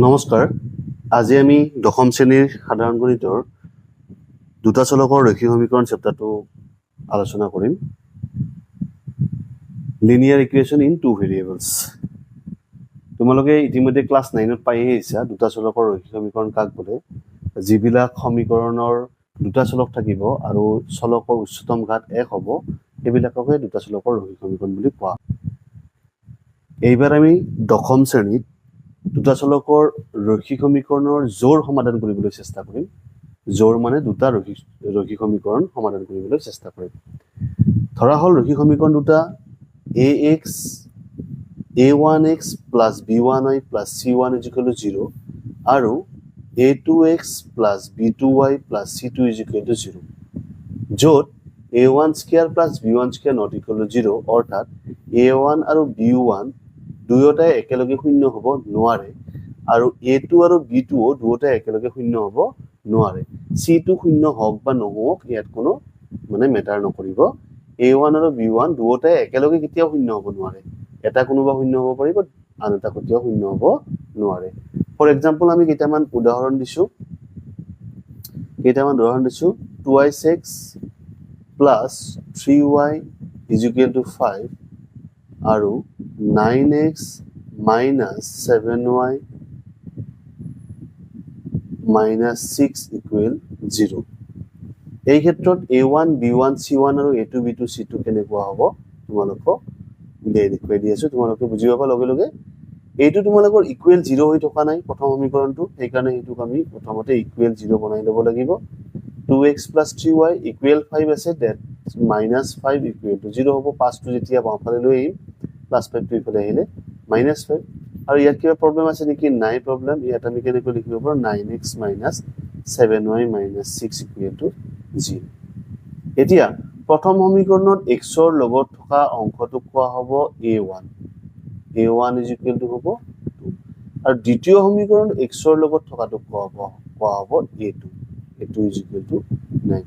নমস্কাৰ, আজি আমি দশম শ্ৰেণীৰ সাধাৰণ গণিতৰ দুটা চলকৰ ৰৈখিক সমীকৰণ চেপ্টাৰটো আলোচনা কৰিম। Linear equation in two variables. তোমালোকে ইতিমধ্যে ক্লাছ 9ত পাই আহিছা দুটা চলকৰ ৰৈখিক সমীকৰণ কাক বোলে। যিবিলাক সমীকৰণৰ দুটা চলক থাকিব আৰু চলকৰ উচ্চতম ঘাত 1 হ'ব, সেইবিলাককে দুটা চলকৰ ৰৈখিক সমীকৰণ বুলি কোৱা। এইবাৰ আমি দশম শ্ৰেণীত দুটা চলকৰ ৰৈখিক সমীকৰণৰ জোৰ সমাধান কৰিবলৈ চেষ্টা কৰিম। জোৰ মানে দুটা ৰৈখিক সমীকৰণ সমাধান কৰিবলৈ চেষ্টা কৰিম। ধৰা হ'ল ৰৈখিক সমীকৰণ দুটা ax a1x plus b1y plus c1 is equal to 0 আৰু a2x plus b2y plus c2 is equal to 0, য'ত a1 square plus b1 square not equal to 0, অৰ্থাৎ a1 আৰু b1 দুয়োটাই একেলগে শূন্য হ'ব নোৱাৰে আৰু a2 আৰু b2 দুয়োটাই একেলগে শূন্য হ'ব নোৱাৰে। c2 শূন্য হওক বা নহওক ইয়াত কোনো মেটাৰ নকৰিব। a1 আৰু b1 দুয়োটাই একেলগে কেতিয়াও শূন্য হ'ব নোৱাৰে। এটা কোনোবা শূন্য হ'ব পাৰিব, আন এটা কেতিয়াও শূন্য হ'ব নোৱাৰে। ফৰ এক্সাম্পল আমি কেইটামান উদাহৰণ দিছো। 2x plus 3y is equal to 5 আৰু 9x minus 7y minus 6 equal 0. এই ক্ষেত্ৰত a1 b1 c1 আৰু a2 b2 c2 কেনেকুৱা হ'ব তোমালোকক উলিয়াই দেখুৱাই দি আছো। তোমালোকে বুজি পাবা লগে লগে। এইটো তোমালোকৰ ইকুৱেল 0 হৈ থকা নাই প্ৰথম সমীকৰণটো, সেইকাৰণে এইটোক আমি প্ৰথমতে ইকুৱেল 0 বনাই ল'ব লাগিব। 2x plus 3y equal 5 আছে, that minus 5 equal to 0 হ'ব। 5টো যেতিয়া বাওঁফালে লৈ আহিম, প্লাছ 5টো ইফালে আহিলে minus 5। আৰু ইয়াত কিবা প্ৰব্লেম আছে নেকি? নাই প্ৰব্লেম। ইয়াত আমি কেনেকৈ লিখিব পাৰোঁ? 9x minus 7y minus 6 equal to 0। এতিয়া প্ৰথম সমীকৰণত x ৰ লগত থকা অংশটো কোৱা হ'ব a1। a1 is equal to হ'ব 2। আৰু দ্বিতীয় সমীকৰণত x ৰ লগত থকাটো কোৱা হ'ব a2। a2 is equal to 9।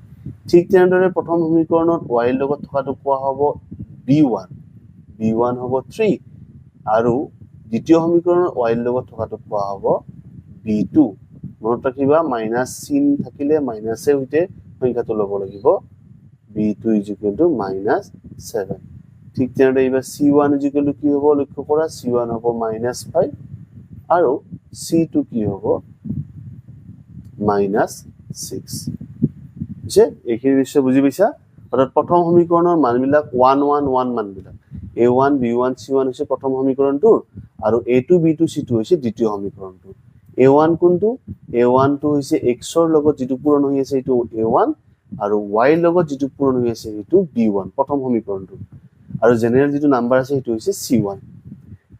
ঠিক তেনেদৰে প্ৰথম সমীকৰণত y ৰ লগত থকাটো কোৱা হ'ব b1। b1 হ'ব 3 আৰু দ্বিতীয় সমীকৰণত y ৰ লগত থকাটো কোৱা হ'ব b2। মনত ৰাখিবা, মাইনাছ চিন থাকিলে মাইনাছৰ সৈতে সংখ্যাটো ল'ব লাগিব। b2 is equal to minus 7। ঠিক তেনেদৰে এইবাৰ c1 is equal to কি হ'ব লক্ষ্য কৰা, c1 হ'ব minus 5 আৰু c2 কি হ'ব minus 6। যে এইখিনি নিশ্চয় বুজি পাইছা। অৰ্থাৎ প্ৰথম সমীকৰণৰ মানবিলাক 1 1 1 মানবিলাক a1 b1 c1 হৈছে প্ৰথম সমীকৰণটোৰ আৰু a2 b2 c2 হৈছে দ্বিতীয় সমীকৰণটোৰ। a1 কোনটো? a1 টো হৈছে x ৰ লগত যিটো পূৰণ হৈ আছে এইটো a1 আৰু y ৰ লগত যিটো পূৰণ হৈ আছে সেইটো b1 প্ৰথম সমীকৰণটো, আৰু জেনেৰেল যিটো নাম্বাৰ আছে সেইটো হৈছে c1।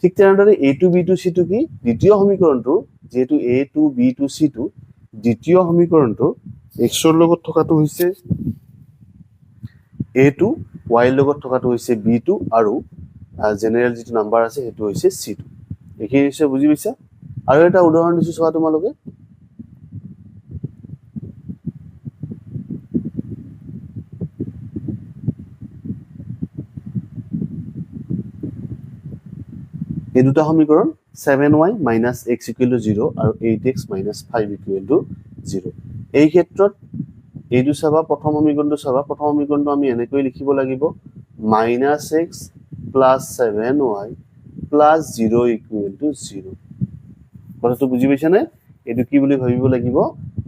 ঠিক তেনেদৰে a2 b2 c2 কি দ্বিতীয় সমীকৰণটো, যেহেতু a2 b2 c2 দ্বিতীয় সমীকৰণটো x ৰ লগত থকাটো হৈছে a2, y ৰ লগত থকাটো হৈছে b2 আৰু জেনেৰেল যিটো নাম্বাৰ আছে সেইটো হৈছে c2। এইখিনি নিশ্চয় বুজি পাইছা। আৰু এটা উদাহৰণ দিছো চোৱা তোমালোকে। এই দুটা সমীকৰণ 7y minus x equal to 0 আৰু 8x minus 5 equal to 0। এই ক্ষেত্ৰত এইটো চাবা, প্ৰথম সমীকৰণটো চাবা। প্ৰথম সমীকৰণটো আমি এনেকৈ লিখিব লাগিব minus x plus 7y plus 0 equal to 0। কথাটো বুজি পাইছানে? এইটো কি বুলি ভাবিব লাগিব?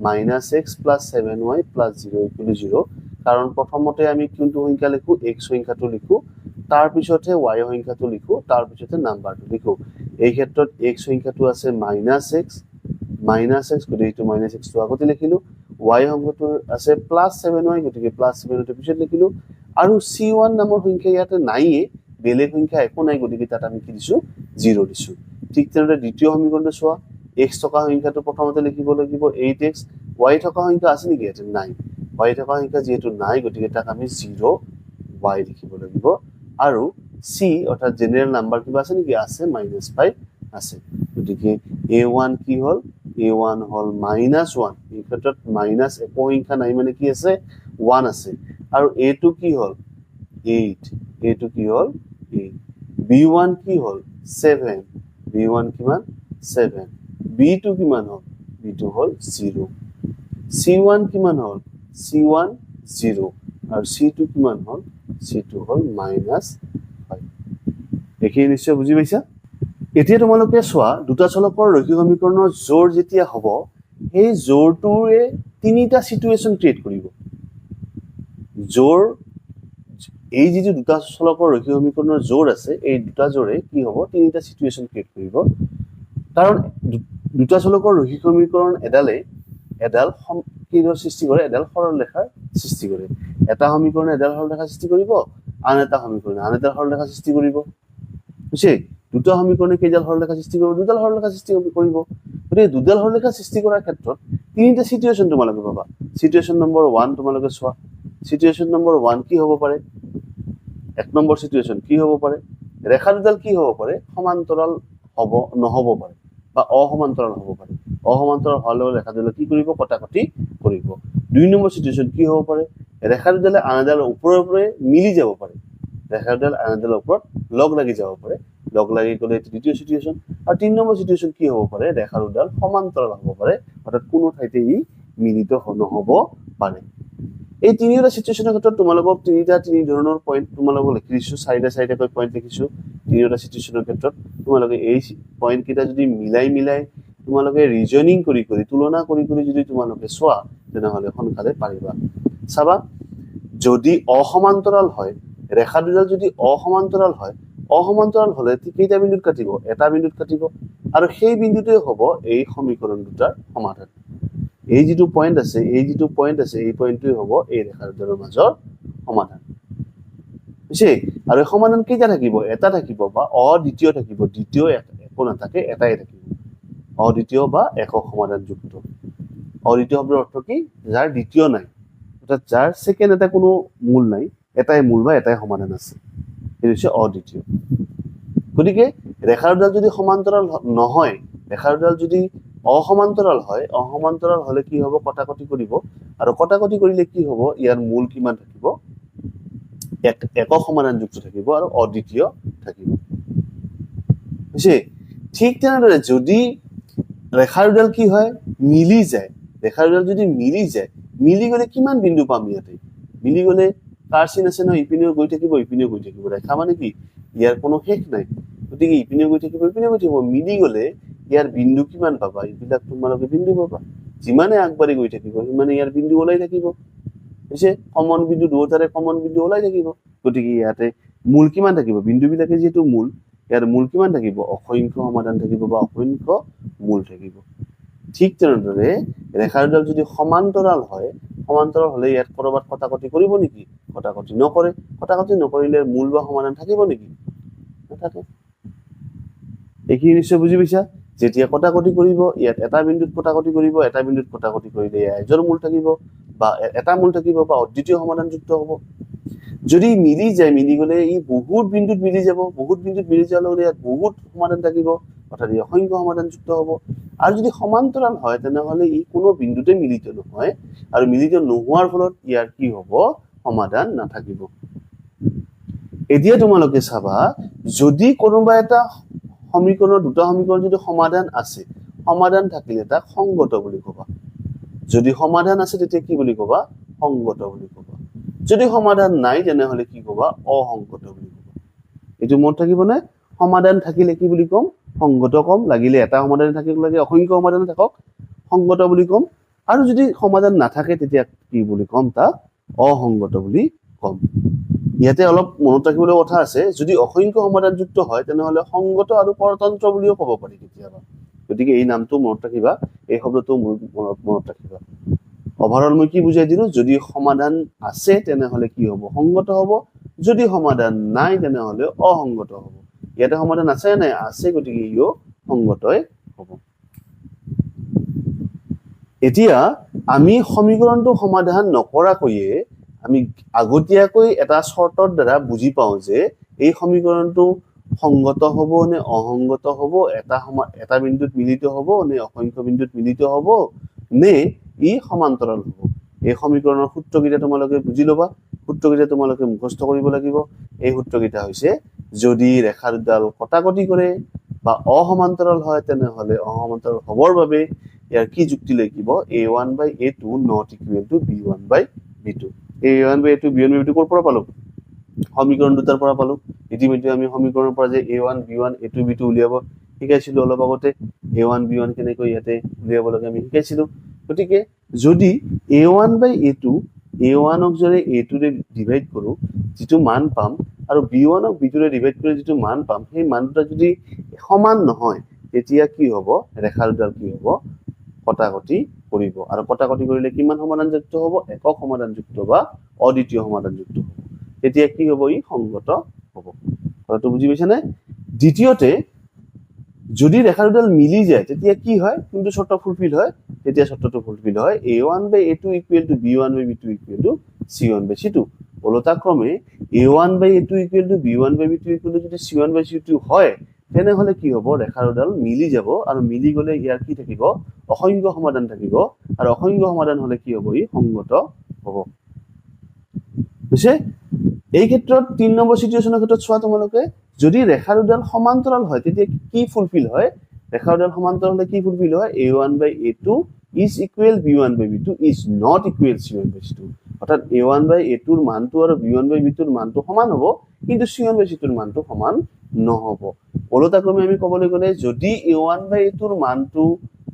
minus x plus 7y plus 0 equal to 0। কাৰণ প্ৰথমতে আমি কোনটো সংখ্যা লিখো? x সংখ্যাটো লিখো, তাৰ পিছতহে y সংখ্যাটো লিখো, তাৰ পিছতে নাম্বাৰটো লিখো। এই ক্ষেত্ৰত x সংখ্যাটো আছে minus x, গতিকে এইটো minus x টো আগতে লিখিলো। y সংখ্যাটো আছে plus 7y, গতিকে plus 7 টো পিছত লিখিলো। আৰু c1 নামৰ সংখ্যা ইয়াতে নাইয়ে, বেলেগ সংখ্যা একো নাই, গতিকে তাত আমি কি দিছো? 0 দিছো। ঠিক তেনেদৰে দ্বিতীয় সমীকৰণটো চোৱা, x থকা সংখ্যাটো প্ৰথমতে লিখিব লাগিব 8x। y থকা সংখ্যা আছে নেকি? ইয়াতে নাই। y থকা সংখ্যা যিহেতু নাই, গতিকে তাক আমি 0y লিখিব লাগিব। আৰু c অৰ্থাৎ জেনেৰেল নাম্বাৰ কিবা আছে নেকি? আছে, -5 আছে। গতিকে a1 কি হ'ল? a1 হ'ল -1। এই ক্ষেত্ৰত মাইনাছ একো সংখ্যা নাই মানে কি আছে? 1 আছে। আৰু a2 কি হ'ল? 8। a2 কি হ'ল? 8। b1 কি হ'ল? 7। b1 কিমান? 7। b b2 কিমান হ'ল b2 হ'ল 0 c1 কিমান হ'ল c1 0 আৰু c2 কিমান হ'ল c2 হ'ল -5 এইখিনি নিশ্চয় বুজি পাইছা এতিয়া তোমালোকে চোৱা দুটা চলকৰ ৰৈখিক সমীকৰণৰ জোৰ যেতিয়া হ'ব এই জোৰটোৱে তিনিটা সিচুৱেচন ক্ৰিয়েট কৰিব জোৰ এই যে দুটা চলকৰ ৰৈখিক সমীকৰণৰ জোৰ আছে এই দুটা জোৰে কি হ'ব তিনিটা সিচুৱেচন ক্ৰিয়েট কৰিব কাৰণ দুটা চলকৰ ৰৈখিক সমীকৰণ এডাল কিৰ সৃষ্টি কৰে এডাল সৰল ৰেখাৰ সৃষ্টি কৰে এটা সমীকৰণ এডাল সৰল ৰেখা সৃষ্টি কৰিব আন এটা সমীকৰণ আন এটা সৰল ৰেখা সৃষ্টি কৰিব বুঝছে দুটা সমীকৰণে কেইডাল সৰল ৰেখা সৃষ্টি কৰিব দুডাল সৰল ৰেখা সৃষ্টি কৰিব গতিকে দুডাল সৰল ৰেখা সৃষ্টি কৰাৰ ক্ষেত্ৰত তিনিটা সিচুৱেচন তোমালোকে পাবা সিচুৱেচন নম্বৰ 1 তোমালোকে চোৱা সিচুৱেচন নম্বৰ 1 কি হ'ব পাৰে এক নম্বৰ সিচুৱেচন কি হ'ব পাৰে ৰেখা দুডাল কি হ'ব পাৰে সমান্তৰাল হ'ব নহ'ব পাৰে বা অসমান্তৰাল হ'ব পাৰে অসমান্তৰাল হ'লে ৰেখা দুডাল কি কৰিব কটাকটি কৰিব দুই নম্বৰ সিচুৱেচন কি হ'ব পাৰে ৰেখা দুডালে আন এডালৰ ওপৰে মিলি যাব পাৰে ৰেখা দুডাল আন এডালৰ ওপৰত লগ লাগি যাব পাৰে লগ লাগি গ'লে দ্বিতীয় সিচুৱেচন আৰু তিন নম্বৰ সিচুৱেচন কি হ'ব পাৰে ৰেখা দুডাল সমান্তৰাল হ'ব পাৰে অৰ্থাৎ কোনো ঠাইতে ই মিলিত নহ'ব পাৰে এই তিনিটা সিচুৱেচনৰ ক্ষেত্ৰত তোমালোকক তিনি ধৰণৰ পইণ্ট তোমালোকক লিখি দিছো চাৰিটাকৈ পইণ্ট লিখিছো তিনিটা সিচুৱেচনৰ ক্ষেত্ৰত তোমালোকে এই পইণ্ট কেইটা যদি মিলাই তোমালোকে ৰিজনিং কৰি তুলনা কৰি যদি তোমালোকে চোৱা তেনেহ'লে সোনকালে পাৰিবা চাবা যদি অসমান্তৰাল হয় ৰেখা দুডাল যদি অসমান্তৰাল হ'লে কেইটা বিন্দুত কাটিব এটা বিন্দুত কাটিব আৰু সেই বিন্দুটোৱে হ'ব এই সমীকৰণ দুটাৰ সমাধান এই যিটো পইণ্ট আছে এই পইণ্টটোৱে হ'ব এই ৰেখা দুটাৰ মাজৰ সমাধান বুঝছে আৰু সমাধান কেইটা থাকিব এটা থাকিব বা অদ্বিতীয় থাকিব দ্বিতীয় একো নাথাকে এটাই থাকিব অদ্বিতীয় বা একক সমাধানযুক্ত অদ্বিতীয় শব্দৰ অৰ্থ কি যাৰ দ্বিতীয় নাই অৰ্থাৎ যাৰ সেকেন্ড এটা কোনো মূল নাই এটাই মূল বা এটাই সমাধান আছে এই হৈছে অদ্বিতীয় গতিকে ৰেখা দুডাল যদি সমান্তৰাল নহয় ৰেখা দুডাল যদি অসমান্তৰাল হলে কি হ'ব কটাকটি কৰিব আৰু কটাকটি কৰিলে কি হ'ব ইয়াৰ মূল কিমান থাকিব একক সমাধানযুক্ত থাকিব আৰু অদ্বিতীয় থাকিব বুঝছে ঠিক তেনেদৰে যদি ৰেখা দুডাল কি হয় মিলি যায় ৰেখা দুডাল যদি মিলি গ'লে কিমান বিন্দু পাম ইয়াতে মিলি গ'লে কাৰ চিন আছে নহয় ইপিনেও গৈ থাকিব ৰেখা মানে কি ইয়াৰ কোনো শেষ নাই গতিকে ইপিনেও গৈ থাকিব মিলি গ'লে ইয়াৰ বিন্দু কিমান পাবা এইবিলাক তোমালোকে বিন্দু পাবা যিমানে আগবাঢ়ি গৈ থাকিব সিমানে ইয়াৰ বিন্দু ওলাই থাকিব বুঝছে কমন বিন্দু দুটাৰে কমন বিন্দু ওলাই থাকিব গতিকে ইয়াতে মূল কিমান থাকিব বিন্দু বিলাকে যেটো মূল ইয়াৰ মূল কিমান থাকিব অসংখ্য সমাধান থাকিব বা অসংখ্য মূল থাকিব ঠিক তেনেদৰে ৰেখা দুডাল যদি সমান্তৰাল হলে ইয়াত কৰবাত কটাকটি কৰিব নেকি কটাকটি নকৰিলে মূল বা সমাধান থাকিব নেকি নাথাকে এইখিনি নিশ্চয় বুজি পাইছা যেতিয়া কটাকটি কৰিব ইয়াত এটা বিন্দুত কটাকটি কৰিব এটা বিন্দুত কটাকটি কৰিলে এজৰ মূল থাকিব বা এটা মূল থাকিব বা অদ্বিতীয় সমাধানযুক্ত হ'ব যদি মিলি গ'লে ই বহুত বিন্দুত মিলি যোৱাৰ লগে ইয়াত বহুত সমাধান থাকিব অৰ্থাৎ অসংখ্য সমাধানযুক্ত হ'ব আৰু যদি সমান্তৰাল হয় তেনেহ'লে ই কোনো বিন্দুতে মিলিত নহয় আৰু মিলিত নোহোৱাৰ ফলত ইয়াৰ কি হ'ব সমাধান নাথাকিব এতিয়া তোমালোকে চাবা যদি কোনোবা এটা সমীকৰণৰ দুটা সমীকৰণ যদি সমাধান থাকিলে তাক সংগত বুলি ক'বা যদি সমাধান আছে তেতিয়া কি বুলি ক'বা সংগত বুলি ক'বা যদি সমাধান নাই তেনেহ'লে কি ক'বা অসংগত বুলি ক'বা এইটো মনত থাকিবনে সমাধান থাকিলে কি বুলি ক'ম সংগত কম লাগিলে এটা সমাধান থাকিব লাগে অসংখ্য সমাধান থাকক সংগত বুলি ক'ম আৰু যদি সমাধান নাথাকে তেতিয়া কি বুলি ক'ম তাক অসংগত বুলি ক'ম ইয়াতে অলপ মনত ৰাখিবলৈ কথা আছে যদি অসংখ্য সমাধানযুক্ত হয় তেনেহ'লে সংগত আৰু পৰতন্ত্ৰ বুলিও ক'ব পাৰি কেতিয়াবা গতিকে এই নামটো মনত ৰাখিবা এই শব্দটো মনত ৰাখিবা অভাৰঅল মই কি বুজাই দিলো যদি সমাধান আছে তেনেহ'লে কি হ'ব সংগত হ'ব যদি সমাধান নাই তেনেহ'লে অসংগত হ'ব ইয়াতে সমাধান আছে নাই আছে গতিকে ইও সংগতই হ'ব এতিয়া আমি সমীকৰণটো সমাধান নকৰাকৈয়ে আমি আগতীয়াকৈ এটা শৰ্তৰ দ্বাৰা বুজি পাওঁ যে এই সমীকৰণটো সংগত হ'ব নে অসংগত হ'ব এটা বিন্দুত মিলিত হ'ব নে অসংখ্য বিন্দুত মিলিত হ'ব নে ই সমান্তৰাল হ'ব এই সমীকৰণৰ সূত্ৰকেইটা তোমালোকে বুজি ল'বা সূত্ৰকেইটা তোমালোকে মুখস্থ কৰিব লাগিব এই সূত্ৰকেইটা হৈছে যদি ৰেখা দুডাল কটাকটি কৰে বা অসমান্তৰাল হয় তেনেহলে অসমান্তৰাল হবৰ বাবে ইয়াৰ কি যুক্তি লাগিব a1 by a2 not equal to b1 by b2 a1 by a2 b1 by b2 কৰ পৰা পালো সমীকৰণ দুটাৰ পৰা পালো ইতিমধ্যে আমি সমীকৰণৰ পৰা যে a1 b1 a2 b2 উলিয়াব শিকাইছিলো অলপ আগতে a1 b1 কেনেকৈ ইয়াতে উলিয়াব লাগে আমি শিকাইছিলো গতিকে যদি a1 by a2 a1 ক যদি a2 ৰে ডিভাইড কৰো যেটো মান পাম আৰু b1 ক b2 ৰে ডিভাইড কৰি যেটো মান পাম সেই মানটা যদি সমান নহয় তেতিয়া কি হ'ব ৰেখাৰ দুডাল কি হ'ব কটাকটি কৰিব আৰু কটাকটি কৰিলে কিমান সমাধানযুক্ত হ'ব একক সমাধানযুক্ত বা অদ্বিতীয় সমাধানযুক্ত হ'ব তেতিয়া কি হ'ব ই সংগত হ'ব কথাটো বুজি পাইছানে দ্বিতীয়তে যদি ৰেখাৰ দুডাল মিলি যায় তেতিয়া কি হয় কিন্তু শর্ত ফুলফিল হয় তেতিয়া শর্তটো ফুলফিল হয় a1 by a2 equal to b1 by b2 equal to c1 by c2 ওলটাক্রমে a1 by a2 equal to b1 by b2 equal to যদি c1 by c2 হয় তেনেহলে কি হ'ব ৰেখাৰ দুডাল মিলি যাব আৰু মিলি গলে ইয়াৰ কি থাকিব অসংখ্য সমাধান থাকিব আৰু অসংখ্য সমাধান হলে কি হ'ব ই সংগত হ'ব বুঝছে এই ক্ষেত্ৰত 3 নম্বৰ সিচুৱেচনৰ ক্ষেত্ৰত চোৱা তোমালোকে যদি ৰেখাৰ দুডাল সমান্তৰাল হয় তেতিয়া কি ফুলফিল হয় ৰেখাৰ দুডাল সমান্তৰাল হলে কি ফুলফিল হয় a1 by a2 is equal b1 by b2 is not equal c1 by c2 অর্থাৎ a1 by a2 ৰ মানটো আৰু b1 by b2 ৰ মানটো সমান হ'ব কিন্তু c1 by c2 ৰ মানটো সমান নহব ওলটাক্ৰমে আমি ক'বলৈ গলে যদি a1 by a2 ৰ মানটো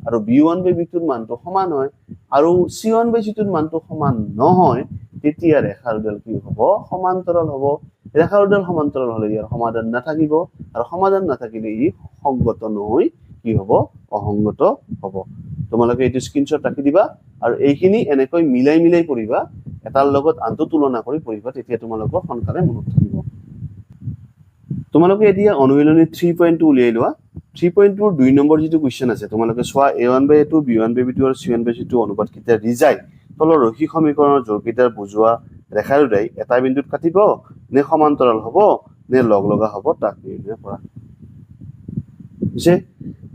আৰু b1 by b2 ৰ মানটো সমান হয় আৰু c1 by c2 ৰ মানটো সমান নহয় তেতিয়া ৰেখাৰ দুডাল কি হ'ব সমান্তৰাল হ'ব ৰেখাৰ দুডাল সমান্তৰাল হলে ইয়াৰ সমাধান নাথাকিব আৰু সমাধান নাথাকিলে ই সংগত নহয় কি হ'ব অসংগত হ'ব তোমালোকে এইটো স্ক্ৰিনশ্বট ৰাখি দিবা আৰু এইখিনি এনেকৈ মিলাই মিলাই পঢ়িবা এটাৰ লগত আনটো তুলনা কৰি পঢ়িবা তেতিয়া তোমালোকৰ সোনকালে মনত থাকিব তোমালোকে এতিয়া অনুশীলনী 3.2 উলিয়াই লোৱা 3.2 ৰ 2 নম্বৰ যেটো কোৱেশ্চন আছে তোমালোকে চোৱা a1 by a2 b1 by b2 আৰু c1 by c2 অনুপাত কিটা ৰিজাই তলৰ ৰৈখিক সমীকৰণৰ জোৰকেইটাৰ বুজোৱা ৰেখাৰ দুডাই এটা বিন্দুত কাটিব নে সমান্তৰাল হ'ব নে লগ লগা হ'ব তাক নিৰ্ণয় কৰা বুঝছে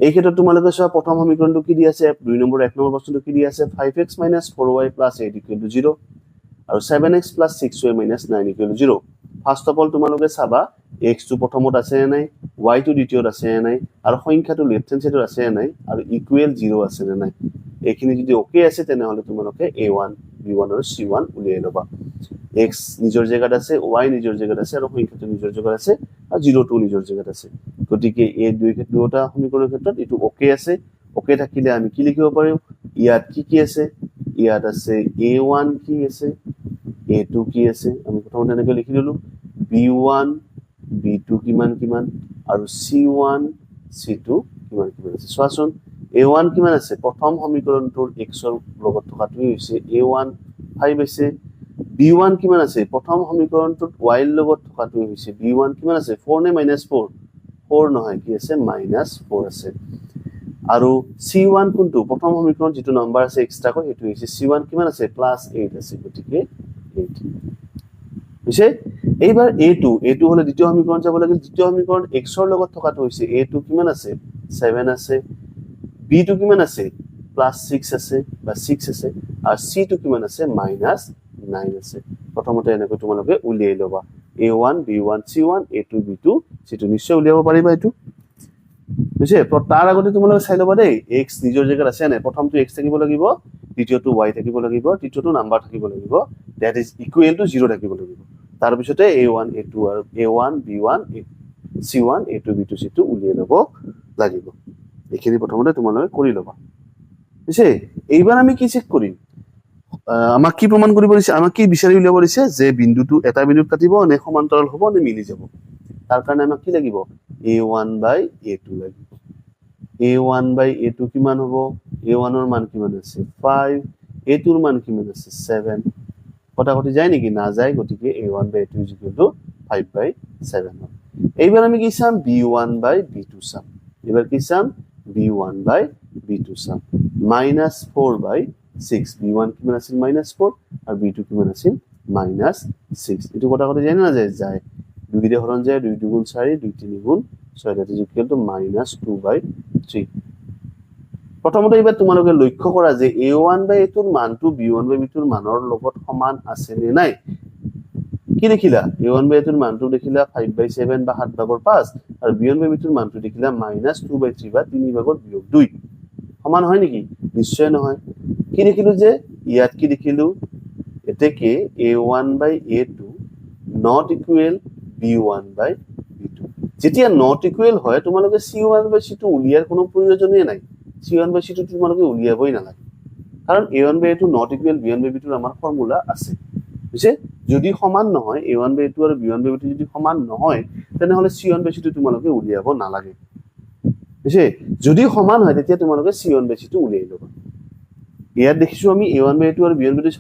এই ক্ষেত্ৰত তোমালোকে চোৱা প্ৰথম সমীকৰণটো কি দি আছে 2 নম্বৰ 1 নম্বৰ বস্তুটো কি দি আছে 5x - 4y + 8 = 0 আৰু 7x + 6y - 9 = 0 first of all তোমালোকে চাবা x টো প্ৰথমত আছে নে নাই y টো দ্বিতীয়ত আছে নে নাই আৰু সংখ্যাটো লেফট হ্যান্ড সাইডত আছে নে নাই আৰু ইকুৱেল 0 আছে নে নাই এইখিনি যদি ওকে আছে তেনেহলে তোমালোকে a1 b1 আৰু c1 উলিয়াই লবা x নিজৰ জায়গাত আছে y নিজৰ জায়গাত আছে আৰু সংখ্যাটো নিজৰ জায়গাত আছে আৰু 0 টো নিজৰ জায়গাত আছে গতিকে এই দুটা সমীকৰণৰ ক্ষেত্ৰত এটো ওকে আছে ওকে থাকিলে আমি কি লিখিব পাৰিম ইয়াত কি আছে ইয়াত আছে a1 কি আছে a2 কি আছে আমি প্ৰথমতে এনেকৈ লিখি ললো b1 b2 কিমান আৰু c1 c2 কিমান আছে চোৱাচোন a1 কিমান আছে প্ৰথম সমীকৰণটোৰ x ৰ লগত থকাটো হৈছে a1 5 আছে b1 কিমান আছে প্ৰথম সমীকৰণটোৰ y ৰ লগত থকাটো হৈছে b1 কিমান আছে 4 নে -4 4 নহয় কি আছে -4 আছে আৰু c1 কোনটো প্ৰথম সমীকৰণ যেটো নম্বৰ আছে এক্সট্ৰা কৈ হেতু হৈছে c1 কিমান আছে +8 আছে গতিকে 8 বুঝছে এইবাৰ a2 হলে দ্বিতীয় সমীকৰণ যাব লাগে দ্বিতীয় সমীকৰণ x ৰ লগত থকাটো হৈছে a2 কিমান আছে 7 আছে b2 কিমান আছে +6 আছে বা 6 আছে আৰু c2 কিমান আছে -9 আছে প্ৰথমতে এনেকৈ তোমালোকে উলিয়াই লবা a1 b1 c1 a2 b2 c2 নিশ্চয় উলিয়াব পাৰিবা এটো বুঝছে তাৰ আগতে তোমালোকে চাই লবা দেই x নিজৰ জায়গাত আছে নাই প্ৰথমটো x থাকিব লাগিব দ্বিতীয়টো y থাকিব লাগিব তৃতীয়টো নাম্বাৰ থাকিব লাগিব that is equal to 0 থাকিব লাগিব তাৰ পিছতে a1 a2 আৰু a1 b1 c1 a2 b2 c2 উলিয়াই লব লাগিব এইখিনি প্ৰথমতে তোমালোকে কৰি লবা বুঝছে এইবাৰ আমি কি চেক কৰিম আমাক কি প্ৰমাণ কৰিব দিছে আমাক কি বিচাৰি উলিয়াব দিছে যে বিন্দুটো এটা বিন্দুত কাটিব নে সমান্তৰাল হ'ব নে মিলি যাব তাৰ কাৰণে আমাক কি লাগিব a1 by a2 লাগিব a1 by a2 কিমান হ'ব a1 ৰ মান কিমান আছে 5 a2 ৰ মান কিমান আছে 7 কটাকটি যায় নেকি না যায় গতিকে a1 by a2 = 5 by 7 হয় এইবাৰ আমি কি চাম b1 by b2 চাম এবাৰ কি চাম b1 by b2 চাম -4 by 6 b1 কিমান আছিল -4 আৰু b2 কিমান আছিল -6 এটো কটাকটি যায় না যায় 2 ৰে হৰণ যায় 2 2 4 2 3 গুণ 6 that is equal to -2 by 3 প্ৰথমতে এবাৰ তোমালোকে লক্ষ্য কৰা যে a1 by a2 ৰ মানটো b1 by b2 ৰ মানৰ লগত সমান আছে নে নাই কি দেখিলা a1 বাই a2 মানটো দেখিলা 5/7 বা 7/5 আৰু b1 বাই b2 মানটো দেখিলা -2/3 বা 3/2 সমান হয় নেকি নিশ্চয় নহয় কি দেখিলো যে ইয়াত কি দেখিলো এতেকে a1 by a2 not equal b1 by b2 যেতিয়া not equal হয় তোমালোকে c1 বাই c2 উলিয়াৰ কোনো প্ৰয়োজনই নাই c1 বাই c2 তোমালোকে উলিয়াবই নালাগে কাৰণ a1 by a2 not equal b1 by b2 আমাৰ ফৰ্মুলা আছে বুঝে যদি সমান নহয় a1 বাই a2 আৰু b1 বাই b2 যদি সমান নহয় তেনেহলে c1 বাই c2 তোমালোকে উলিয়াব নালাগে বুঝে যদি সমান হয় তেতিয়া তোমালোকে c1 বাই c2 উলিয়াই লবা ইয়াত দেখিছো আমি a1 বাই a2 আৰু b1 বাই 2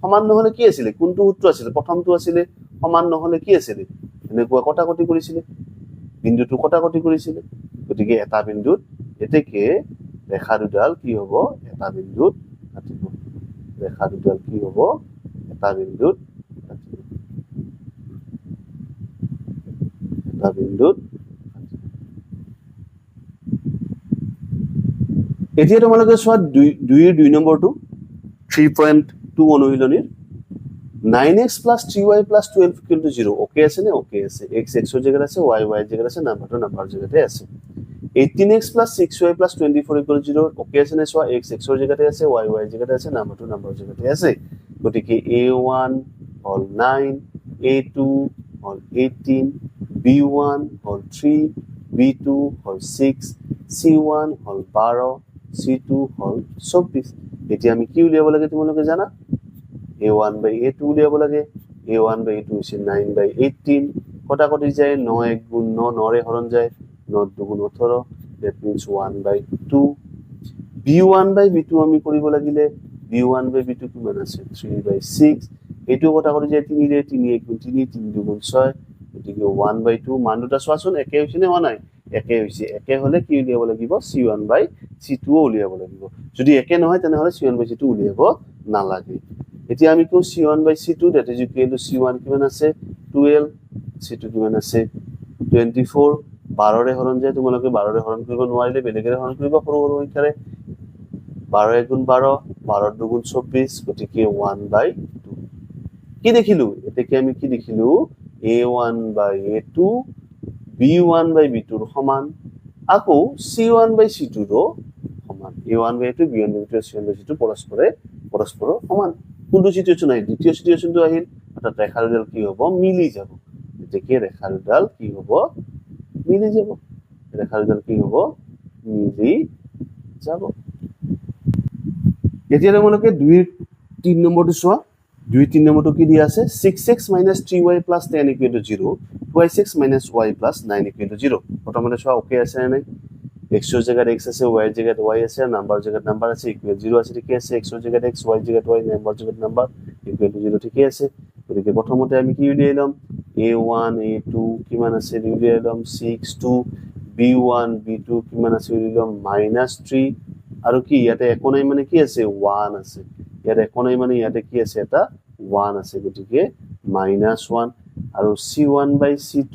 সমান নহলে কি আছিল কোনটো সূত্ৰ আছিল প্ৰথমটো আছিল সমান নহলে কি আছিল এনেকুৱা কটাকটি কৰিছিল বিন্দুটো কটাকটি কৰিছিল গতিকে এটা বিন্দুত এতেকে ৰেখা দুডাল কি হ'ব এটা বিন্দুত কাটিব ৰেখা দুডাল কি হ'ব এটা বিন্দুত কাটিব এটা বিন্দুত এতিয়া তোমালোকে চোৱা 2 নম্বৰটো 3.2 অনুশীলনীৰ 9x plus 3y plus 12 equal to 0 okay আছে নে ওকে আছে x x এর জায়গায় আছে y y এর জায়গায় আছে নাম্বারটো নাম্বার জায়গাতে আছে 18x plus 6y plus 24 equal to 0 okay আছে নে চোৱা x x এর জায়গাতে আছে y y এর জায়গাতে আছে নাম্বারটো নাম্বার জায়গাতে আছে গতিকে a1 হল 9 a2 হল 18 b1 হল 3 b2 হল 6 c1 হল 12 c2 হল 24 এতিয়া আমি কি উলিয়াব লাগে তোমালোকে জানা a1 by a2 উলিয়াব লাগে a1 by a2 is 9 by 18 কটাকটি যায় 9 1 গুণ 9 9 ৰে হৰণ যায় 9 2 গুণ 18 that means 1 by 2 b1 by b2 আমি কৰিব লাগিলে b1 by b2 কিমান আছে 3 by 6 এটো কটাকটি যায় 3 ৰে 3 1 গুণ 3 3 2 গুণ 6 গতিকে 1 by 2 মান দুটা চোৱাচোন একে হৈছে নে হোৱা নাই একে হৈছে একে হলে কি উলিয়াব লাগিব c1 by c2 উলিয়াব লাগিব যদি একে নহয় তেনেহলে c1 by c2 উলিয়াব নালাগে এতিয়া আমি কো c1 by c2 that is equal to c1 কিমান আছে 12 c2 কিমান আছে 24 12 ৰে হৰণ যায় তোমালোকে 12 ৰে হৰণ কৰিব নোৱাৰিলে বেলেগৰে হৰণ কৰিব সৰু সৰু সংখ্যাৰে 12 গুণ 12 12 2 গুণ 24 গতিকে 1 by 2 কি দেখিলো এতে আমি কি দেখিলো a1 by a2 b1 by b2 ৰ সমান আকৌ c1 by c2 ৰ সমান a1 by a2 b1 by b2 c1 by c2 পৰস্পৰ সমান কোনটো সিচুৱেচন আহিল দ্বিতীয় সিচুৱেচনটো আহিল অৰ্থাৎ ৰেখা দুডাল কি হ'ব মিলি যাব এতেকে ৰেখা দুডাল কি হ'ব মিলি যাব ৰেখা দুডাল কি হ'ব মিলি যাব এতিয়া তোমালোকে 2 3 নম্বৰটো চোৱা 2 3 নম্বৰটো কি দিয়া আছে 6x - 3y + 10 = 0 2x - y + 9 = 0 প্ৰথমতে চোৱা ওকে আছে নে নাই x এর জায়গায় x আছে y এর জায়গায় y আছে নাম্বার জায়গায় নাম্বার আছে ইকুয়াল 0 আছে ঠিক আছে x এর জায়গায় x y এর জায়গায় y নাম্বার জায়গায় নাম্বার ইকুয়াল 0 ঠিক আছে গতিকে প্রথমতে আমি কি উলিয়াইলাম a1 a2 কিমান আছে উলিয়াইলাম 6 2 b1 b2 কিমান আছে উলিয়াইলাম -3 আৰু কি ইয়াতে একো নাই মানে কি আছে 1 আছে ইয়াতে একো নাই মানে ইয়াতে কি আছে এটা 1 আছে গতিকে -1 আৰু c1 by c2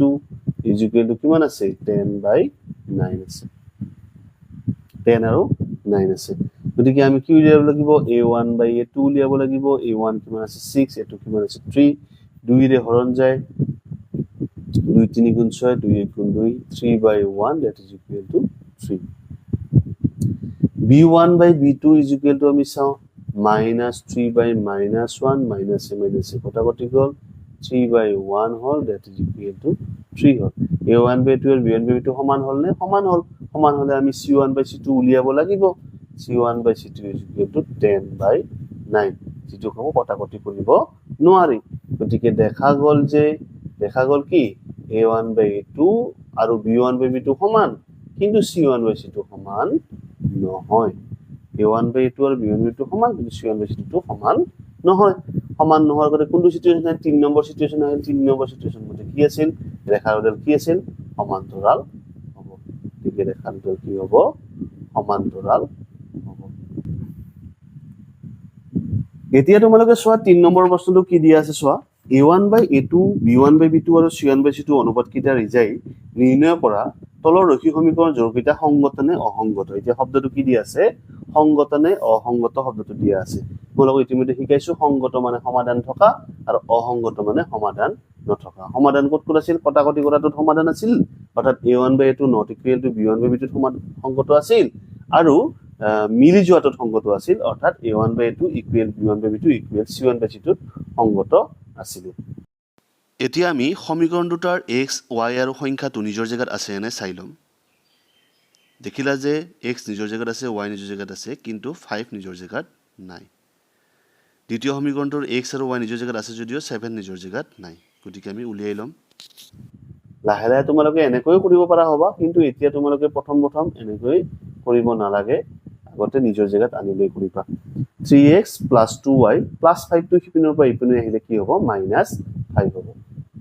= কিমান আছে 10 by 9 আছে 10 আৰু 9 আছে গতিকে আমি কি উলিয়াব লাগিব a1 by a2 উলিয়াব লাগিব a1 কিমান আছে 6 a2 কিমান আছে 3 2 ৰে হৰণ যায় 2 3 গুণ 6 2 1 গুণ 2 3 by 1 that is equal to 3 b1 by b2 = আমি চাও -3 by -1 minus কটাকটি goal 3 by 1 hall that is equal to 3 hall a1 by 2 আৰু b1 by 2 সমান হল নে সমান হলে আমি c1 by c2 উলিয়াব লাগিব c1 by c2 = 10 by 9 যেটো কম কটাকটি কৰিব নোৱাৰি গতিকে দেখা গল কি a1 by a2 আৰু b1 by b2 সমান কিন্তু c1 by c2 সমান নহয় a1 by a2 আৰু b1 by 2 সমান কিন্তু c1 by c2 সমান নহয় সমান নোহোৱাৰ কাৰণে কোনটো সিচুৱেচন আছে 3 নম্বৰ সিচুৱেচন আহিল 3 নম্বৰ সিচুৱেচন মতে কি আছিল ৰেখা দুডাল কি আছিল সমান্তৰাল হ'ব ঠিক ৰেখা দুডাল কি হ'ব সমান্তৰাল হ'ব এতিয়া তোমালোকে চোৱা 3 নম্বৰ প্ৰশ্নটো কি দিয়া আছে চোৱা a1 by a2 b1 by b2 আৰু c1 by c2 অনুপাত কিটা ৰিজাই নিৰ্ণয় কৰা তলৰ ৰৈখিক সমীকৰণ যোৰকেইটা সংগত নে অসংগত এতিয়া শব্দটো কি দি আছে সংগত নে অসংগত শব্দটো দিয়া আছে তোমালোকক ইতিমধ্যে শিকাইছো সংগত মানে সমাধান থকা আৰু অসংগত মানে সমাধান নথকা সমাধান ক'ত আছিল কটাকটি কৰাটোত সমাধান আছিল অৰ্থাৎ a1 by a2 not equal to b1 by b2 সংগত আছিল আৰু মিলি যোৱাটোত সংগত আছিল অৰ্থাৎ a1 by a2 equal b1 by b2 equal c1 by c2 সংগত আছিল এতিয়া আমি সমীকৰণ দুটাৰ x y আৰু সংখ্যাটো নিজৰ জায়গাত আছে নে চাই লম দেখিলা যে x নিজৰ জায়গাত আছে y নিজৰ জায়গাত আছে কিন্তু 5 নিজৰ জায়গাত নাই দ্বিতীয় সমীকৰণটোৰ x আৰু y নিজৰ জায়গাত আছে যদিও 7 নিজৰ জায়গাত নাই গতিকে আমি উলিয়াই লম লাহে লাহে তোমালোকে এনেকৈ কৰিব পৰা হবা কিন্তু এতিয়া তোমালোকে প্ৰথম এনেকৈ কৰিব নালাগে আগতে নিজৰ জায়গাত আনি লৈ কৰিবা 3x + 2y + 5 টো হিপিনৰ পৰা ইপিনে আহিলে কি হ'ব -5 হ'ব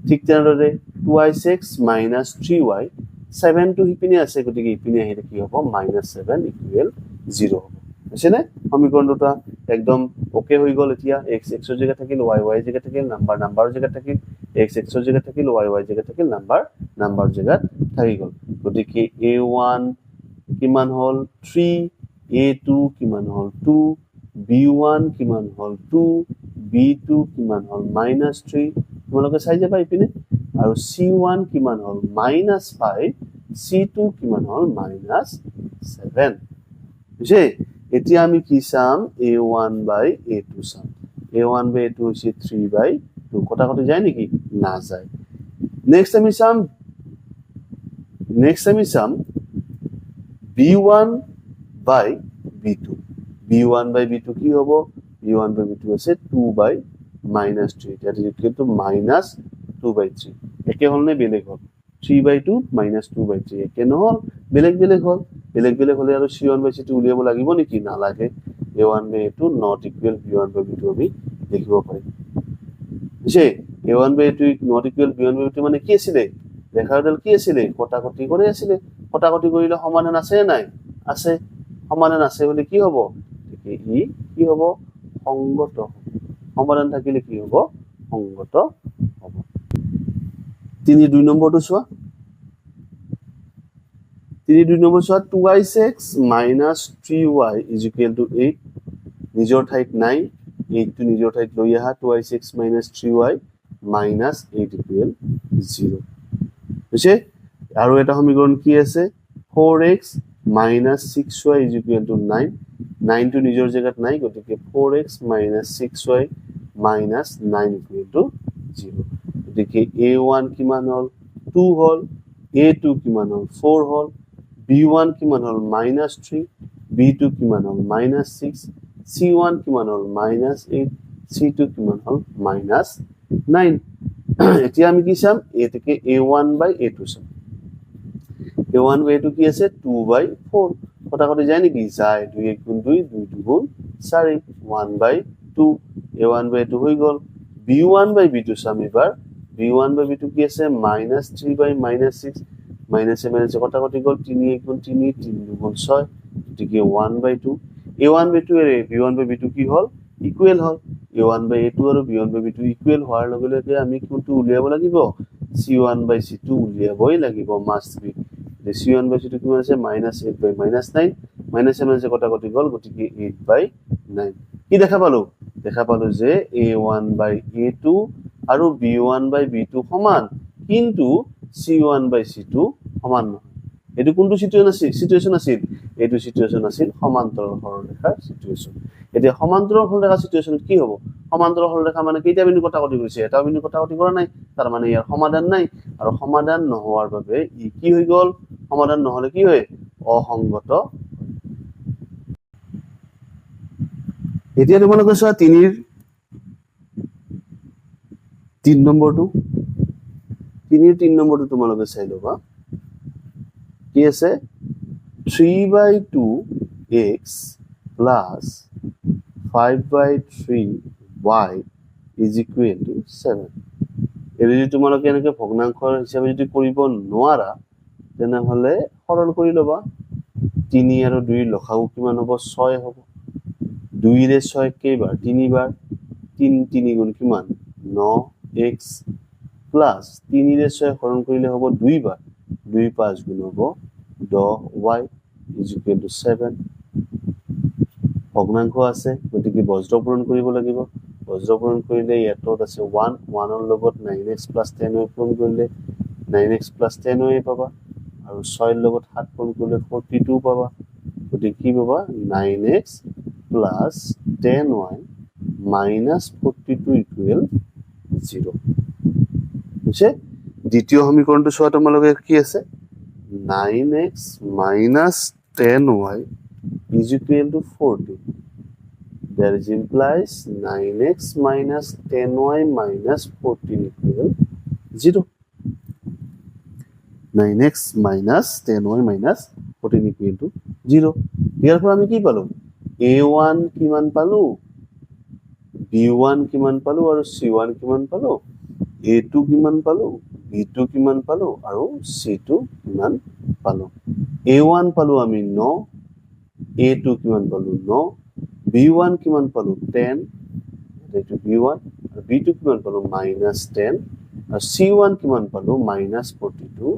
ঠিক তেনেদৰে 2y6 - 3y 7 টো হিপিনে আছে গতিকে ইপিনে আহিলে কি হ'ব -7 = 0 হ'ব বুজিছেনে সমীকৰণ দুটা একদম ওকে হৈ গল এতিয়া x x ৰ জায়গাত থাকিল y y জায়গাত থাকিল নাম্বাৰ জায়গাত থাকিল x x ৰ জায়গাত থাকিল y y জায়গাত থাকিল নাম্বাৰ জায়গাত থাকি গল গতিকে a1 কিমান হল 3 a2 কিমান হল 2 b1 কিমান হল 2 b2 কিমান হল -3 তোমালোকে চাই যাবা ইপিনে আৰু c1 কিমান হল -5 c2 কিমান হল -7 বুঝে এতিয়া আমি কি চাম a1 by a2 চাম a1 by a2 হৈছে 3 by 2 কটাকটি যায় নেকি না যায় নেক্সট আমি চাম b1 by b2 b1 by b2 কি হ'ব b1 by b2 আছে 2 by -3 এটা কিন্তু -2 by 3 একে হল নে বেলেগ হল 3 by 2 -2 by 3 একে নহল বেলেগ হল বেলেগ হলে আৰু c1 by c2 উলিয়াব লাগিব নেকি নালাগে a1 by a2 not equal b1 by b2 আমি লিখিব পাৰিম যে a1 by a2 not equal b1 by b2 মানে কি আছিল ৰেখাডাল কি আছিল কটাকটি কৰি আছিল কটাকটি কৰিলে সমাধান আছে নাই আছে সমাধান আছে বুলি কি হ'ব ই কি হ'ব সংগত সমাধান থাকিলে কি হ'ব সংগত হ'ব 3 নম্বৰটো চোৱা 2 নম্বৰ চোৱা 2y6 - 3y = 8 নিজৰ ঠাইত নাই 8 টো নিজৰ ঠাইত লৈ আহা 2y6 - 3y -8 = 0 বুঝে আৰু এটা সমীকৰণ কি আছে 4x - 6y = 9 9 টো নিজৰ জায়গাত নাই গতিকে 4x - 6y -9 = 0 গতিকে a1 কিমান হল 2 হল a2 কিমান হল 4 হল b1 কিমান হল -3 b2 কিমান হল -6 c1 কিমান হল -8 c2 কিমান হল -9 এতিয়া আমি কি চাম এ থেকে a1 by a2 চাম a1 by a2 কি আছে 2 by 4 কটাকটি যায় নেকি যায় 2 1 গুণ 2 2 2 গুণ 4 1 by 2 a1 by a2 হৈ গল b1 by b2 চাম এবাৰ b1 by b2 কি আছে -3 by -6 মাইনাস কটাকটি গল 3 1 গুণ 3 3 2 গুণ 6 গতিকে 1 by 2 a1 by 2 এর b1 by b2 কি হল equal hall a1 by a2 আৰু b1 by b2 ইকুয়াল হোৱাৰ লগে লগে আমি কোনটো উলিয়াব লাগিব c1 by c2 উলিয়াবই লাগিব must be c1 by c2 কিমান আছে -8 by -9 -7 কটাকটি গল গতিকে 8 by 9 কি দেখা পালো যে a1 by a2 আৰু b1 by b2 সমান কিন্তু c1 by c2 সমান নহয় এটো কোনটো সিচুৱেচন আছিল এটো সিচুৱেচন আছিল সমান্তৰাল সৰলৰেখাৰ সিচুৱেচন এতিয়া সমান্তৰাল সৰলৰেখাৰ সিচুৱেচনত কি হ'ব সমান্তৰাল সৰলৰেখা মানে কেইটা বিন্দু কটাকটি কৰিছে এটা বিন্দু কটাকটি কৰা নাই তাৰ মানে ইয়াৰ সমাধান নাই আৰু সমাধান নোহোৱাৰ বাবে ই কি হৈ গল সমাধান নহলে কি হয় অসংগত এতিয়া তোমালোকে চোৱা 3 নম্বৰটো 3 নম্বৰটো তোমালোকে চাই লবা কি আছে 3 by 2x plus 5 by 3y is equal to 7 এই যদি তোমালোকে এনেকে ভগ্নাংশৰ হিচাপে যদি কৰিব নোৱাৰা তেনেহলে সৰল কৰি লবা 3 আৰু 2 লসাগু কিমান হ'ব 6 হ'ব 2 ৰে 6 কেইবাৰ 3 বাৰ 3 3 গুণ কিমান 9x প্লাস 3 ৰে 6 হৰণ কৰিলে হ'ব 2 বাৰ 2 5 গুণ হ'ব 10y is equal to 7 ভগ্নাংশ আছে গতিকে বজ্ৰ পূৰণ কৰিব লাগিব বজ্ৰ পূৰণ কৰিলে ইয়াতত আছে 1 1 ৰ লগত 9x + 10y পূৰণ কৰিলে 9x + 10y পাবা আৰু 6 ৰ লগত 7 পূৰণ কৰিলে 42 পাবা গতিকে কি পাবা 9x + 10y - 42 equal 0 বুঝছে দ্বিতীয় সমীকৰণটো চোৱা তোমালোকে কি আছে 9x - 10y is equal to 40 that is implies 9x - 10y - 14 equal 0 9x - 10y - 14 equal to 0 ইয়াৰ পৰা আমি কি পালো a1 কিমান পালো b1 কিমান পালো আৰু c1 কিমান পালো a2 কিমান পালো b2 কিমান পালো আৰু c2 কিমান পালো a1 পালো আমি 9 a2 কিমান পালো 9 b1 কিমান পালো 10 এটো b1 আৰু b2 কিমান পালো -10 আৰু c1 কিমান পালো -42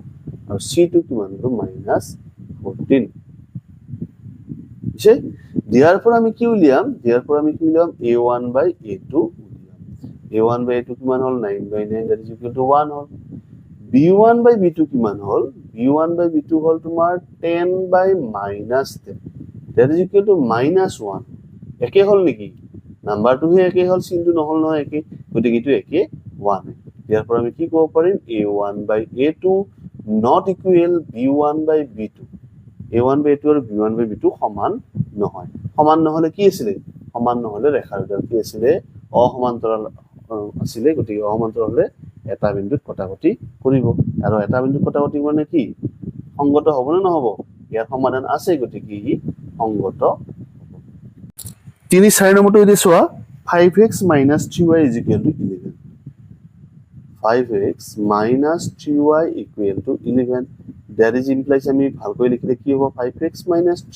আৰু c2 কিমান পালো -14 বুঝছে দিয়াৰ পৰা আমি কি উলিয়াম a1 by a2 a1 by a2 কিমান হল 9 by 9 that is equal to 1 hall b1 by b2 কিমান হল b1 by b2 হল তোমাৰ 10 by -10 that is equal to -1 একে হল নেকি নাম্বাৰটো হে একে হল চিনটো নহল নহয় একে গতিকে এটো একে 1 ইয়াৰ পৰা আমি কি ক'ব পাৰিম a1 by a2 not equal b1 by b2 a1 by a2 আৰু b1 by b2 সমান নহয় সমান নহলে কি আছিল সমান নহলে ৰেখাৰ দুডাল কি আছিল অসমান্তৰাল আছিল গতিকে অসমান্তৰাল হলে এটা বিন্দুত কটাকটি কৰিব আৰু এটা বিন্দুত কটাকটি মানে কি সংগত হ'ব না নহব ইয়াৰ সমাধান আছে গতিকে ই সংগত হ'ব 3-4 নম্বৰটো দি চোৱা 5x - 3y is equal to 11 5x - 3y equal to 11 that is implies আমি ভালকৈ লিখিলে কি হ'ব 5x - 3y -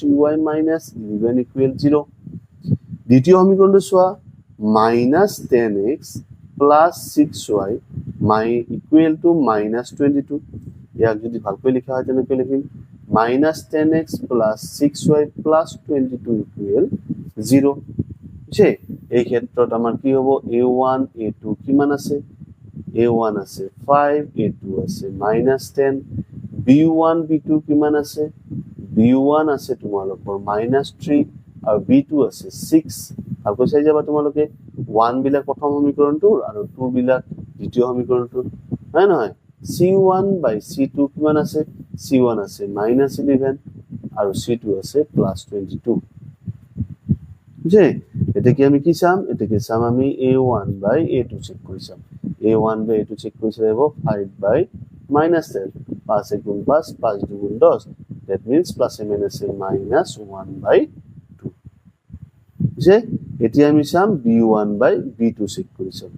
11 equal 0 দ্বিতীয় সমীকৰণটো চোৱা -10x + 6y equal to -22 ইয়াক যদি ভালকৈ লিখা হয় তেনে লিখিম -10x + 6y + 22 equal 0 বুঝছে এই ক্ষেত্ৰত আমাৰ কি হ'ব a1 a2 কিমান আছে a1 আছে 5 a2 আছে -10 b1 b2 কিমান আছে b1 আছে তোমালোকৰ -3 আৰু b2 আছে 6 আৰু কৈছে যাবা তোমালোকে 1 বিলাক প্ৰথম সমীকৰণটোৰ আৰু 2 বিলাক দ্বিতীয় সমীকৰণটোৰ হয় নহয় c1 by c2 কিমান আছে c1 আছে -11 আৰু c2 আছে +22 বুঝছে এটা কি আমি কি চাম এটা কি চাম আমি a1 by a2 চেক কৰি চাম a1 by a2 চেক কৰি চাব 5 by -10 5 * 5 5 * 2 10 that means plus and minus -1 by 2 বুঝছে এতিয়া আমি চাম b1 by b2 চেক কৰি চাম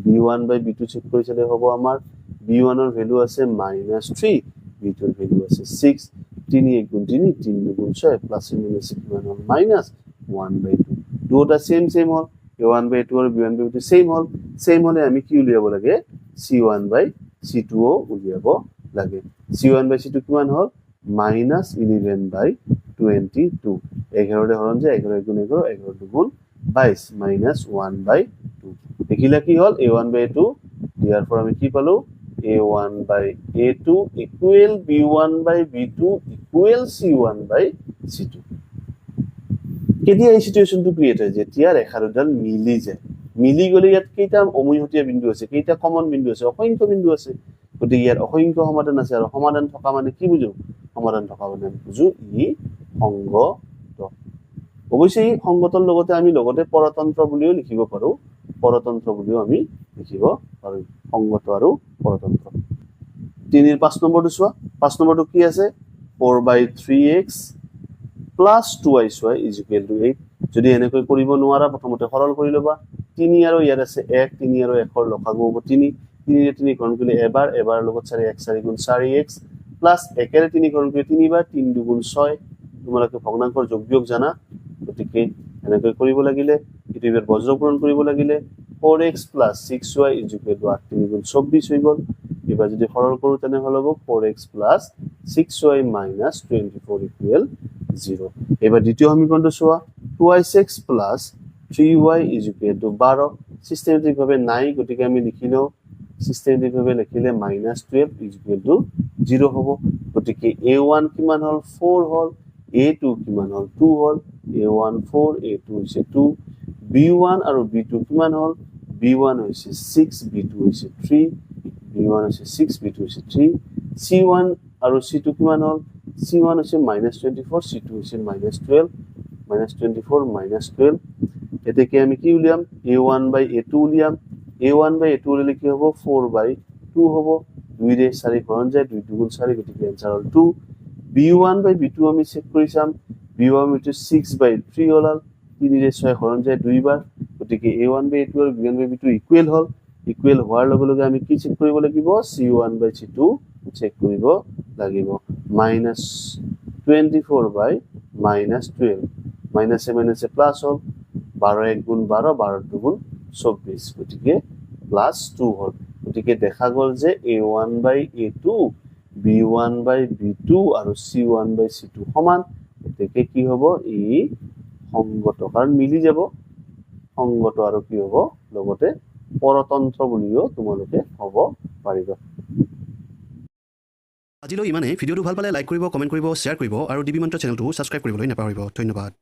b1 by b2 চেক কৰি চালে হ'ব আমাৰ b1 ৰ ভ্যালু আছে -3 b2 ৰ ভ্যালু আছে 6 3 * 1 = 3 3 * 2 = 6 plus and minus কিমান হ'ল -1 by 2 দুটা সেম হল a1 by 2 আৰু b1 by 2 সেম হলে আমি কি উলিয়াব লাগে c1 by c2 ও উলিয়াব লাগে c1 by c2 কিমান হল -11 by 22 11 ৰে হৰণ যে 11 গুণ 11 11 দুগুণ 22 -1 by 2 দেখিলা কি হল a1 by 2 ইয়াৰ পৰা আমি কি পালো a1 by a2 equal b1 by b2 equal c1 by c2 কেতিয়া এই সিচুৱেচনটো ক্ৰিয়েট হয় যেতিয়া ৰেখা দুডাল মিলি যায় মিলি গলে ইয়াত কেইটা অমীহতীয়া বিন্দু আছে কেইটা কমন বিন্দু আছে অসংখ্য বিন্দু আছে গতিকে ইয়াৰ অসংখ্য সমাধান আছে আৰু সমাধান থকা মানে কি বুজো সমাধান থকা মানে বুজো ই সংগত অৱশ্যে এই সংগতৰ লগতে আমি লগতে পৰতন্ত্ৰ বুলিও লিখিব পাৰো পৰতন্ত্ৰ বুলিও আমি লিখিব পাৰো সংগত আৰু পৰতন্ত্ৰ 3 ৰ 5 নম্বৰটো চোৱা 5 নম্বৰটো কি আছে 4/3x plus 2y is equal to 8 যদি এনেকৈ কৰিব নোৱাৰা প্ৰথমতে সৰল কৰি লবা 3 আৰু ইয়াত আছে 1 3 আৰু 1 ৰ লসাগু হ'ব 3 3 ৰে 3 গুণ কৰিলে এবাৰ লগত 4x 4 গুণ 4x প্লাস 1 ৰে 3 গুণ কৰিলে 3 বাৰ 3 দুগুণ 6 তোমালোকে ভগ্নাংকৰ যোগবিয়োগ জানা গতিকে এনেকৈ কৰিব লাগিলে এটো এবাৰ বজ্ৰ পূৰণ কৰিব লাগিলে 4x + 6y is equal to 8 3 গুণ 24 হৈ গল এবাৰ যদি সৰল কৰোঁ তেনেহ'লে হ'ব 4x plus 6y minus 24 equal 0 এবাৰ দ্বিতীয় সমীকৰণটো চোৱা 2x plus 3y is equal to 12 systematic ভাবে নাই গতিকে আমি লিখি লও সিস্টেমেটিক ভাবে লিখিলে -12 is equal to 0 হ'ব গতিকে a1 কিমান হল 4 হল a2 কিমান হল 2 হল a1 4 a2 হৈছে 2 b1 আৰু b2 কিমান হল b1 হৈছে 6 b2 হৈছে 3 b1 হৈছে 6 b2 হৈছে 3 c1 আৰু c2 কিমান হল c1 হৈছে -24 c2 হৈছে -12 -24 -12 এতেকে আমি কি উলিয়াম a1 by a2 উলিয়াম a1 by a2 উলিয়ালে কি হ'ব 4 by 2 হ'ব 2 ৰে 4 হৰণ যায় 2 2 গুণ 4 গতিকে answer hall 2 b1 by b2 আমি চেক কৰি চাম b1 into 6 by 3 হল 3 ৰে 6 হৰণ যায় 2 বাৰ গতিকে a1 by a2 আৰু b1 by b2 equal hall equal হোৱাৰ লগে লগে আমি কি চেক কৰিব লাগিব c1 by c2 চেক কৰিব লাগিব -24 by -12 minus A minus A plus হল 12 1 গুণ 12 12 2 গুণ 24 গতিকে প্লাস 2 হল গতিকে দেখা গল যে a1 by a2 b1 by b2 আৰু c1 by c2 সমান এতেকে কি হ'ব ই সংগত কাৰণ মিলি যাব সংগত আৰু কি হ'ব লগতে পৰতন্ত্ৰ বুলিও তোমালোকে হ'ব পাৰিবা আজিলৈ ইমানে ভিডিঅটো ভাল পালে লাইক কৰিব কমেন্ট কৰিব শেয়াৰ কৰিব আৰু ডিবি মন্ত্ৰ চেনেলটো সাবস্ক্ৰাইব কৰিবলৈ নাপাহৰিব ধন্যবাদ